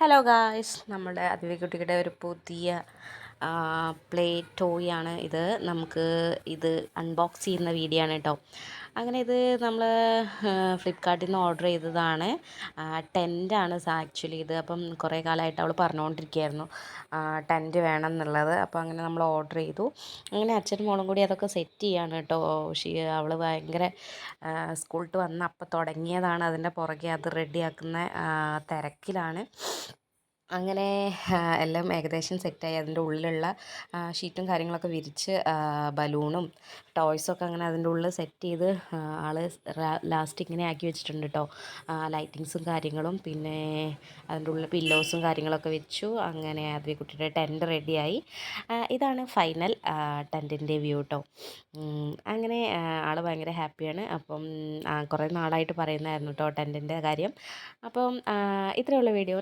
Hello guys, നമ്മുടെ അതിഥിക്കുട്ടിയുടെ ഒരു പുതിയ പ്ലേ ടോയ് ആണ് ഇത്. നമുക്ക് ഇത് അൺബോക്സ് ചെയ്യുന്ന വീഡിയോ ആണ് കേട്ടോ. അങ്ങനെ ഇത് നമ്മൾ ഫ്ലിപ്കാർട്ടിൽ നിന്ന് ഓർഡർ ചെയ്തതാണ്. ടെൻ്റാണ് ആക്ച്വലി ഇത്. അപ്പം കുറേ കാലമായിട്ട് അവൾ പറഞ്ഞുകൊണ്ടിരിക്കുകയായിരുന്നു ടെൻറ്റ് വേണം എന്നുള്ളത്. അപ്പോൾ അങ്ങനെ നമ്മൾ ഓർഡർ ചെയ്തു. അങ്ങനെ അച്ഛനും മോളും കൂടി അതൊക്കെ സെറ്റ് ചെയ്യാണ് കേട്ടോ. അവൾ ഭയങ്കര സ്കൂളിട്ട് വന്ന് അപ്പം തുടങ്ങിയതാണ് അതിൻ്റെ പുറകെ അത് റെഡിയാക്കുന്ന തിരക്കിലാണ്. അങ്ങനെ എല്ലാം ഏകദേശം സെറ്റായി. അതിൻ്റെ ഉള്ളിലുള്ള ഷീറ്റും കാര്യങ്ങളൊക്കെ വിരിച്ച് ബലൂണും ടോയ്സൊക്കെ അങ്ങനെ അതിൻ്റെ ഉള്ളിൽ സെറ്റ് ചെയ്ത് ആൾ ലാസ്റ്റ് ഇങ്ങനെ ആക്കി വെച്ചിട്ടുണ്ട് കേട്ടോ. ലൈറ്റിങ്സും കാര്യങ്ങളും പിന്നെ അതിൻ്റെ ഉള്ളിൽ പില്ലോസും കാര്യങ്ങളൊക്കെ വെച്ചു. അങ്ങനെ കുട്ടിയുടെ ടെൻറ്റ് റെഡിയായി. ഇതാണ് ഫൈനൽ ടെൻറ്റിൻ്റെ വ്യൂ കേട്ടോ. അങ്ങനെ ആൾ ഭയങ്കര ഹാപ്പിയാണ്. അപ്പം കുറേ നാളായിട്ട് പറയുന്നതായിരുന്നു കേട്ടോ ടെൻറ്റിൻ്റെ കാര്യം. അപ്പം ഇത്രയുള്ള വീഡിയോ.